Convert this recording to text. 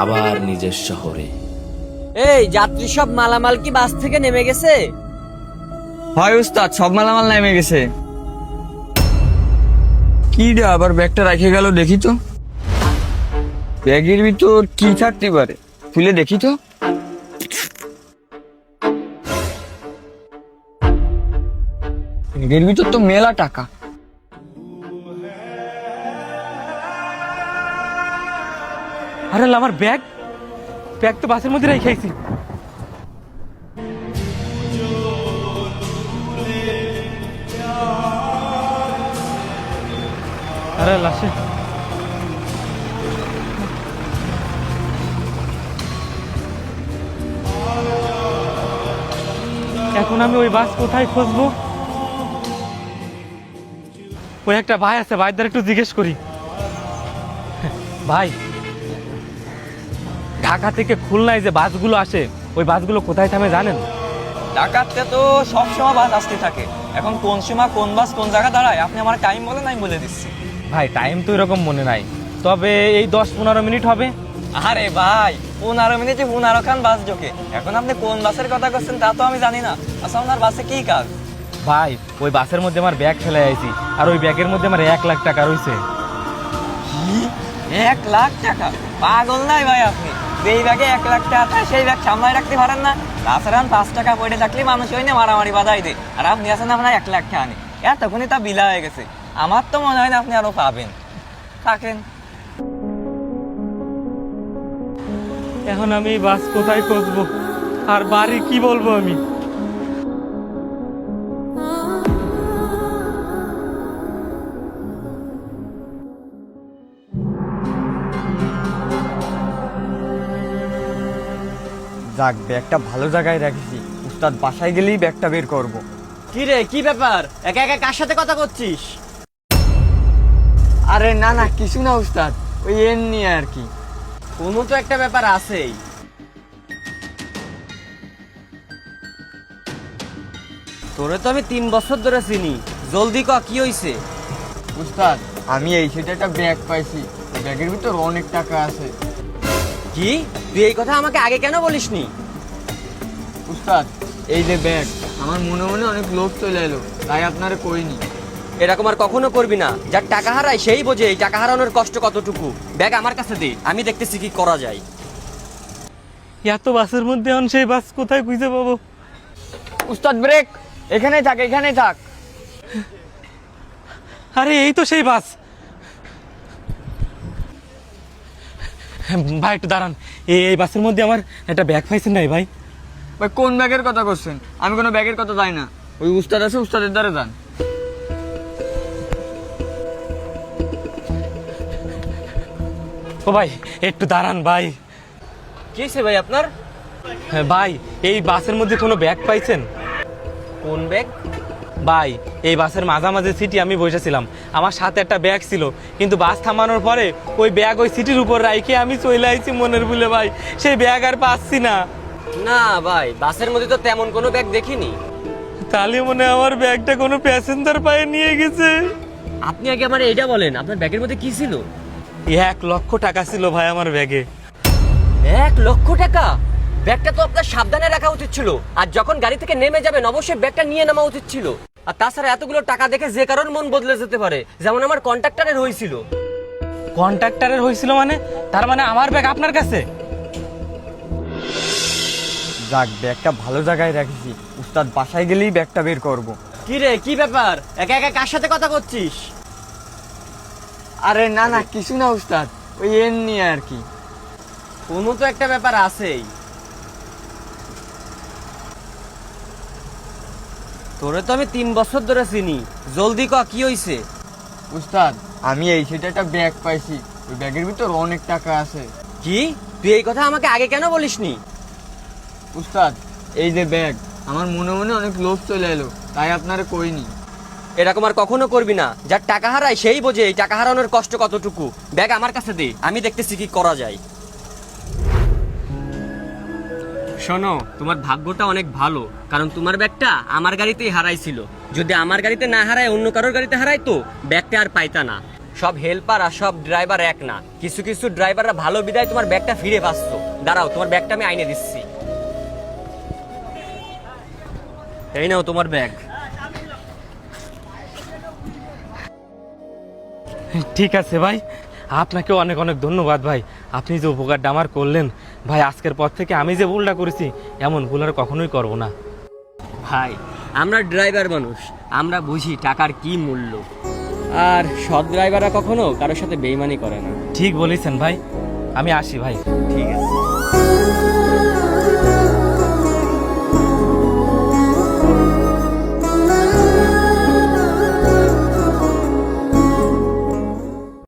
আবার নিজের শহরে। এই যাত্রী সব মালামাল কি বাস থেকে নেমে গেছে? হয় উস্তাদ, সব মালামাল নেমে গেছে। কি রে, আবার ব্যাগটা রেখে গেল, দেখি তো। ব্যাগের ভিতর কি থাকতে পারে, খুলে দেখি তো। ব্যাগের ভিতর তো মেলা টাকা। আরে আমার ব্যাগ ব্যাগ তো বাসের মধ্যে রেখেছি। আরে লাশে এখন আমি ওই বাস কোথায় খুঁজবো? ওই একটা ভাই আছে, ভাইদের একটু জিজ্ঞেস করি। ভাই, ঢাকা থেকে খুলনায় যে বাসগুলো আসে ওই বাসগুলো কোথায় থামে জানেন? ঢাকাতে তো সবসময় বাস আসতে থাকে। এখন কোন সময় কোন বাস কোন জায়গা দাঁড়ায় আপনি আমার টাইম বলেন, আমি বলে দিচ্ছি। ভাই টাইম তো এরকম মনে নাই, তবে এই 10-15 মিনিট হবে। আরে ভাই, 15 মিনিটে 15 খান বাস ঢোকে। এখন আপনি কোন বাসের কথা করছেন তা তো আমি জানি না। আচ্ছা, আপনার বাসে কি কাজ? ভাই ওই বাসের মধ্যে আমার ব্যাগ ফেলে আইছি, আর ওই ব্যাগের মধ্যে আমার 1 লাখ টাকা রয়েছে। 1 লাখ টাকা? পাগল নাই ভাই আপনি? যেই ব্যাগে 1 লাখ টাকা থাকে সেই ব্যাগ সামলায় রাখতে পারেন না? তাছাড়া 5 টাকা পড়ে থাকলে মানুষ ওই না মারামারি বাধাই দেয়, আর আপনি আছেন আপনার 1 লাখ টাকা নিয়ে। এতক্ষণই তা বিলা হয়ে গেছে। আমার তো মনে হয় না আপনি আরো পাবেন। থাকেন। এখন আমি এই বাস কোথায় খুঁজবো, আর বাড়ি কি বলবো আমি? যাক, ব্যাগটা ভালো জায়গায় রাখছি। উস্তাদ বাসায় গেলেই ব্যাগটা বের করব। কি রে, কি ব্যাপার? একা একা কার সাথে কথা করছিস? আরে না না, কিছু না উস্তাদ, ওই এমনি আর কি। কোনো তো একটা ব্যাপার আছেই। তোরে তো আমি 3 বছর ধরে চিনি, জলদি ক কি হইছে? উস্তাদ, আমি এই সেটা একটা ব্যাগ পাইছি। ওই ব্যাগের ভিতর অনেক টাকা আছে। কি, তুই এই কথা আমাকে আগে কেন বলিসনি? উস্তাদ, এই যে ব্যাগ, আমার মনে মনে অনেক লোভ চলে এলো, তাই আপনারে কইনি। এরকম আর কখনো করবি না। যার টাকা হারায় সেই বোঝে এই টাকা হারানোর কষ্ট কতটুকু। ব্যাগ আমার কাছে দে, আমি দেখতেছি কি করা যায়। এত বাসের মধ্যে এখন সেই বাস কোথায় খুঁজে পাবো? উস্তাদ ব্রেক, এখানেই থাক, এখানেই থাক। আরে এই তো সেই বাস। ভাই একটু দাঁড়ান, এই বাসের মধ্যে আমার একটা ব্যাগ পাইছেন নাই ভাই? ভাই কোন ব্যাগের কথা করছেন? আমি কোনো ব্যাগের কথা জানি না। ওই উস্তাদ আছে, উস্তাদের দ্বারা যান। ও ভাই একটু দাঁড়ান ভাই। কি হয়েছে ভাই আপনার? হ্যাঁ ভাই, এই বাসের মধ্যে কোনো ব্যাগ পাইছেন? কোন ব্যাগ? ভাই এই বাসের মাঝামাঝি সিটি আমি বসেছিলাম, আমার সাথে একটা ব্যাগ ছিল, কিন্তু বাস থামানোর পরে ওই ব্যাগ ওই সিটির উপর রাইখে আমি চলে আইছি মনের ভুলে ভাই, সেই ব্যাগ আর পাচ্ছি না। না ভাই, বাসের মধ্যে তো তেমন কোনো ব্যাগ দেখিনি। তাহলে মনে হয় আমার ব্যাগটা কোনো প্যাসেঞ্জার পায়ে নিয়ে গেছে। আপনি আগে আমার এইটা বলেন, আপনার ব্যাগের মধ্যে কি ছিল? 1 লক্ষ টাকা ছিল ভাই আমার ব্যাগে। 1 লক্ষ টাকা? ব্যাগটা তো আপনার সাবধানে রাখা উচিত ছিল, আর যখন গাড়ি থেকে নেমে যাবেন অবশ্যই ব্যাগটা নিয়ে নামা উচিত ছিল। আর তাছাড়া এতগুলো টাকা দেখে যে কারোর মন বদলে যেতে পারে, যেমন আমার কন্ট্রাক্টরের হয়েছিল। কন্ট্রাক্টরের হয়েছিল মানে? তার মানে আমার ব্যাগ আপনার কাছে? যাক, ব্যাগটা ভালো জায়গায় রাখছি। উস্তাদ বাসায় গেলেই ব্যাগটা বের করব। কি রে, কি ব্যাপার? একা একা কার সাথে কথা করছিস? আরে না না, কিছু না উস্তাদ, ওই এমনি আর কি। কোনো তো একটা ব্যাপার আছেই। তোরে তো আমি 3 বছর ধরে চিনি, জলদি ক কি হইছে? উস্তাদ, আমি এই সেটা একটা ব্যাগ পাইছি। ওই ব্যাগের ভিতর অনেক টাকা আছে। কি, তুই এই কথা আমাকে আগে কেন বলিসনি? উস্তাদ, এই যে ব্যাগ, আমার মনে মনে অনেক লোভ চলে এলো, তাই আপনারে কইনি। এরকম আর কখনো করবি না। যার টাকা হারায় সেই বোঝে এই টাকা হারানোর কষ্ট কতটুকু। ব্যাগ আমার কাছে দে, আমি দেখতেছি কি করা যায়। শোনো, তোমার ভাগ্যটা অনেক ভালো, কারণ তোমার ব্যাগটা আমার গাড়িতেই হারাইছিল। যদি আমার গাড়িতে না হারায় অন্য কারোর গাড়িতে হারাইতো, ব্যাগটা আর পাইতা না। সব হেল্পার আর সব ড্রাইভার এক না, কিছু কিছু ড্রাইভাররা ভালো বিদায় তোমার ব্যাগটা ফিরে পাচ্ছ। দাঁড়াও, তোমার ব্যাগটা আমি আইনে দিচ্ছি। এই নাও তোমার ব্যাগ। ঠিক আছে ভাই, আপনাকে অনেক অনেক ধন্যবাদ ভাই। আপনি যে উপকারটা আমার করলেন ভাই, আজকের পর থেকে আমি যে ভুলটা করেছি এমন ভুল আর কখনোই করব না। ভাই আমরা ড্রাইভার মানুষ, আমরা বুঝি টাকার কি মূল্য। আর সৎ ড্রাইভাররা কখনো কারোর সাথে বেইমানি করে না। ঠিক বলেছেন ভাই, আমি আসি ভাই।